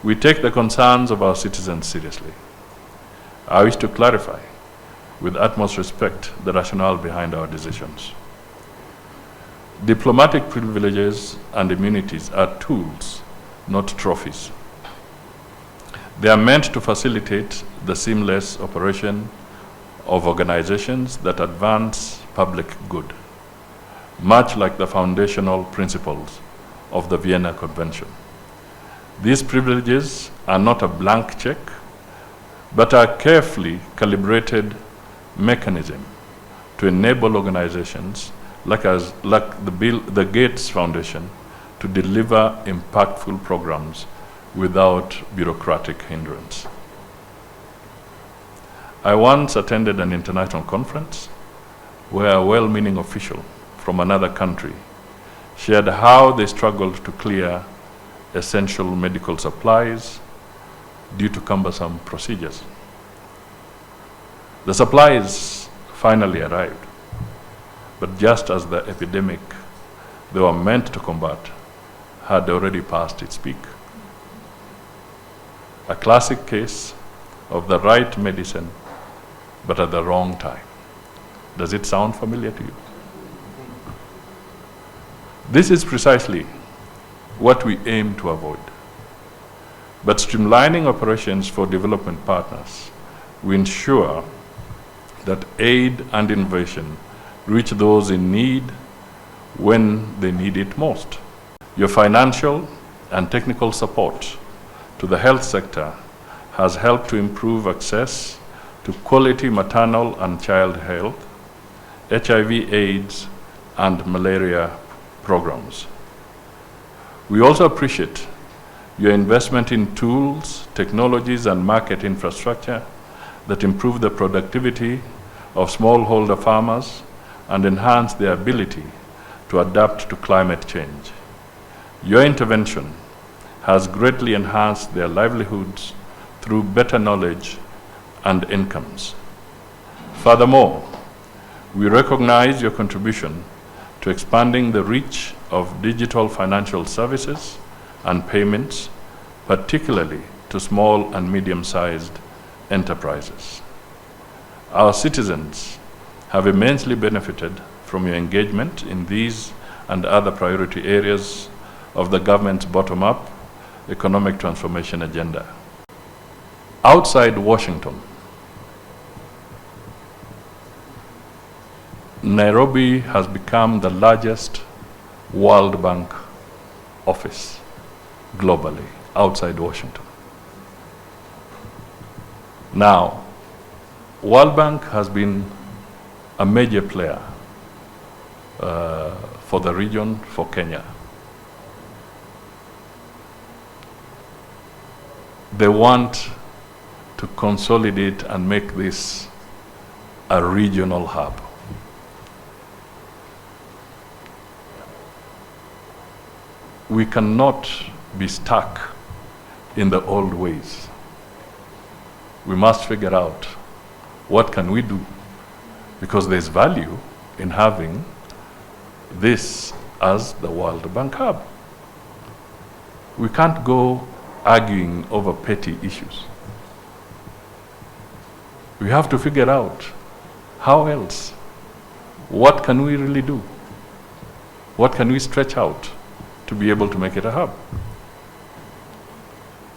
We take the concerns of our citizens seriously. I wish to clarify, with utmost respect, the rationale behind our decisions. Diplomatic privileges and immunities are tools, not trophies. They are meant to facilitate the seamless operation of organizations that advance public good, much like the foundational principles of the Vienna Convention. These privileges are not a blank check, but a carefully calibrated mechanism to enable organizations like the Gates Foundation to deliver impactful programs without bureaucratic hindrance. I once attended an international conference where a well-meaning official from another country shared how they struggled to clear essential medical supplies due to cumbersome procedures. The supplies finally arrived, but just as the epidemic they were meant to combat had already passed its peak. A classic case of the right medicine, but at the wrong time. Does it sound familiar to you? This is precisely what we aim to avoid. But streamlining operations for development partners, we ensure that aid and innovation reach those in need when they need it most. Your financial and technical support to the health sector has helped to improve access to quality maternal and child health, HIV/AIDS, and malaria programs. We also appreciate your investment in tools, technologies, and market infrastructure that improve the productivity of smallholder farmers and enhance their ability to adapt to climate change. Your intervention has greatly enhanced their livelihoods through better knowledge and incomes. Furthermore, we recognize your contribution to expanding the reach of digital financial services and payments, particularly to small and medium-sized enterprises. Our citizens have immensely benefited from your engagement in these and other priority areas of the government's bottom-up economic transformation agenda. Outside Washington, Nairobi has become the largest World Bank office globally, outside Washington. Now, World Bank has been a major player for the region, for Kenya. They want to consolidate and make this a regional hub. We cannot be stuck in the old ways. We must figure out what can we do, because there's value in having this as the World Bank hub. We can't go arguing over petty issues. We have to figure out how else. What can we really do? What can we stretch out to be able to make it a hub?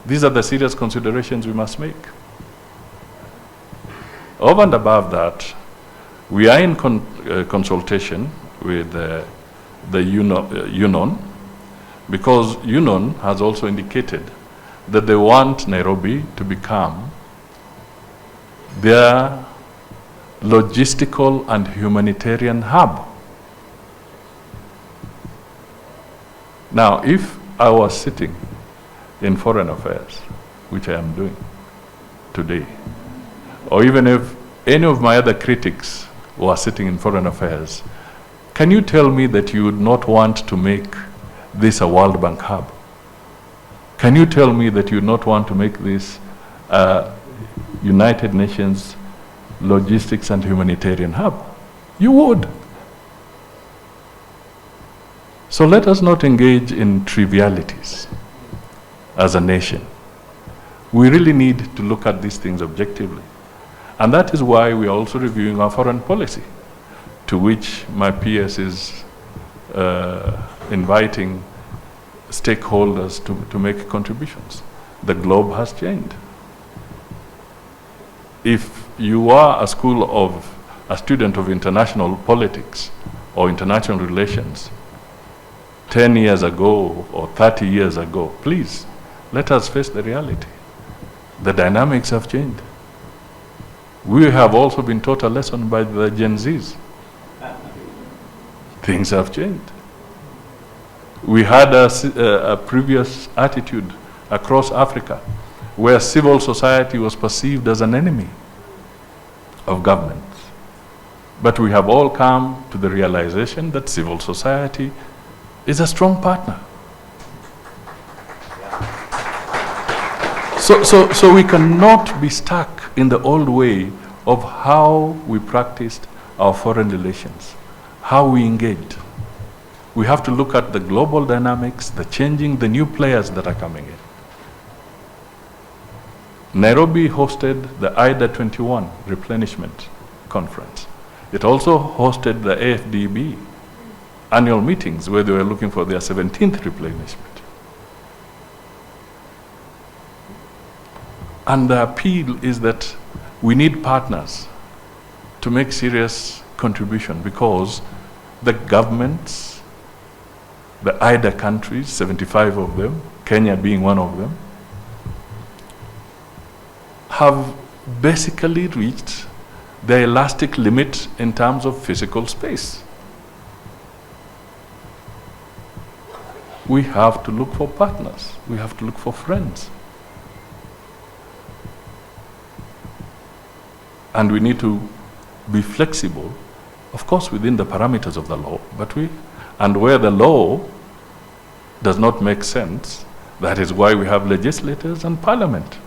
These are the serious considerations we must make. Over and above that, we are in consultation with the UNON, because UNON has also indicated that they want Nairobi to become their logistical and humanitarian hub. Now, if I was sitting in Foreign Affairs, which I am doing today, or even if any of my other critics were sitting in Foreign Affairs, can you tell me that you would not want to make this a World Bank hub? Can you tell me that you would not want to make this a United Nations logistics and humanitarian hub? You would. So let us not engage in trivialities as a nation. We really need to look at these things objectively. And that is why we are also reviewing our foreign policy, to which my PS is inviting stakeholders to make contributions. The globe has changed. If you are a student of international politics or international relations 10 years ago or 30 years ago, please, let us face the reality. The dynamics have changed. We have also been taught a lesson by the Gen Zs. Things have changed. We had a previous attitude across Africa where civil society was perceived as an enemy of governments. But we have all come to the realization that civil society is a strong partner. So we cannot be stuck in the old way of how we practiced our foreign relations, how we engaged. We have to look at the global dynamics, the new players that are coming in. Nairobi hosted the IDA 21 replenishment conference. It also hosted the AFDB annual meetings where they were looking for their 17th replenishment. And the appeal is that we need partners to make serious contribution, because the governments, the IDA countries, 75 of them, Kenya being one of them, have basically reached the elastic limit in terms of physical space. We have to look for partners. We have to look for friends. And we need to be flexible, of course, within the parameters of the law, and where the law does not make sense, that is why we have legislators and parliament,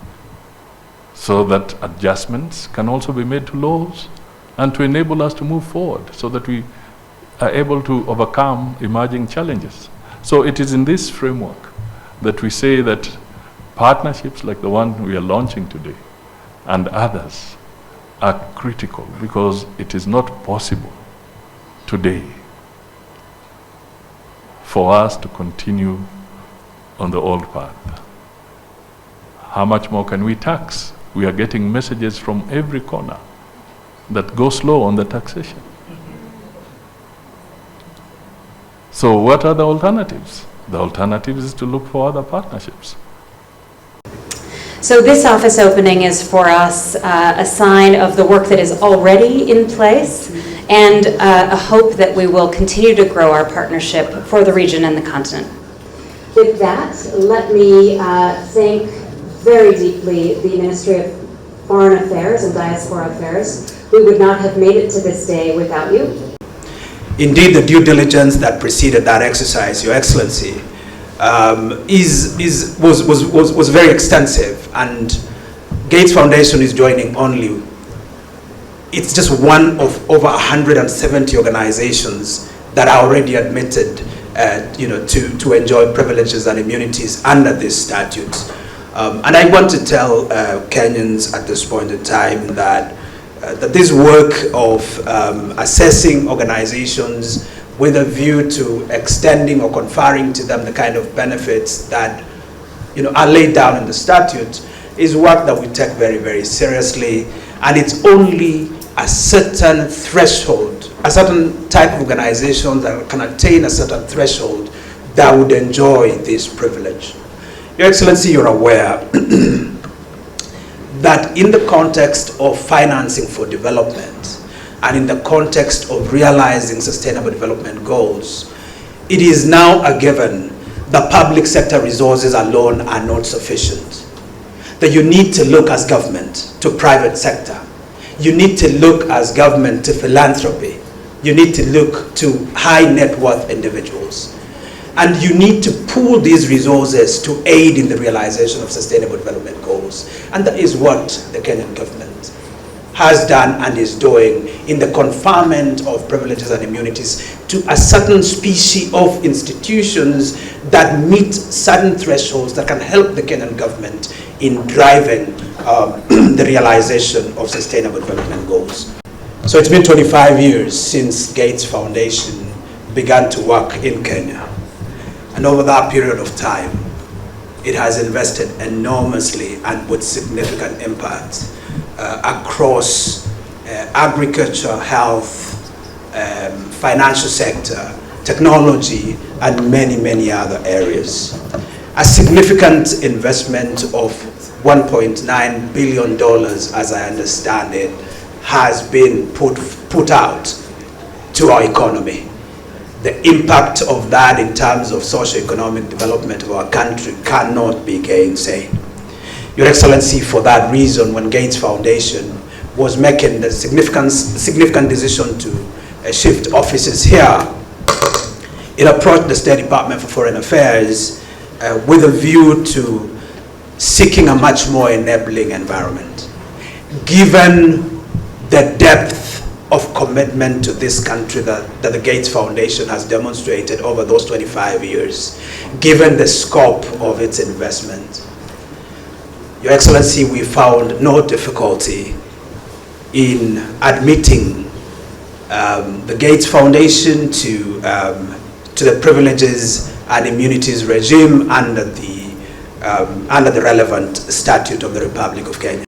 so that adjustments can also be made to laws and to enable us to move forward so that we are able to overcome emerging challenges. So it is in this framework that we say that partnerships like the one we are launching today and others are critical, because it is not possible today for us to continue on the old path. How much more can we tax? We are getting messages from every corner that go slow on the taxation. So what are the alternatives? The alternative is to look for other partnerships. So this office opening is for us a sign of the work that is already in place, and a hope that we will continue to grow our partnership for the region and the continent. With that, let me thank very deeply the Ministry of Foreign Affairs and Diaspora Affairs. We would not have made it to this day without you. Indeed, the due diligence that preceded that exercise, Your Excellency, was very extensive, and Gates Foundation is joining only. It's just one of over 170 organizations that are already admitted, to enjoy privileges and immunities under this statute. And I want to tell Kenyans at this point in time that this work of assessing organizations with a view to extending or conferring to them the kind of benefits that are laid down in the statute is work that we take very, very seriously. And it's only a certain threshold, a certain type of organization that can attain a certain threshold that would enjoy this privilege. Your Excellency, you're aware that in the context of financing for development and in the context of realizing sustainable development goals, it is now a given that public sector resources alone are not sufficient. That you need to look as government to private sector. You need to look as government to philanthropy. You need to look to high net worth individuals. And you need to pool these resources to aid in the realization of sustainable development goals. And that is what the Kenyan government has done and is doing in the conferment of privileges and immunities to a certain species of institutions that meet certain thresholds that can help the Kenyan government in driving the realization of sustainable development goals. So it's been 25 years since Gates Foundation began to work in Kenya. And over that period of time, it has invested enormously and with significant impact across agriculture, health, financial sector, technology, and many, many other areas. A significant investment of $1.9 billion, as I understand it, has been put out to our economy. The impact of that in terms of socio-economic development of our country cannot be gainsaid. Your Excellency, for that reason, when Gates Foundation was making the significant decision to shift offices here, it approached the State Department for Foreign Affairs with a view to seeking a much more enabling environment. Given the depth of commitment to this country that the Gates Foundation has demonstrated over those 25 years, given the scope of its investment, Your Excellency, we found no difficulty in admitting the Gates Foundation to the privileges and immunities regime under the relevant statute of the Republic of Kenya.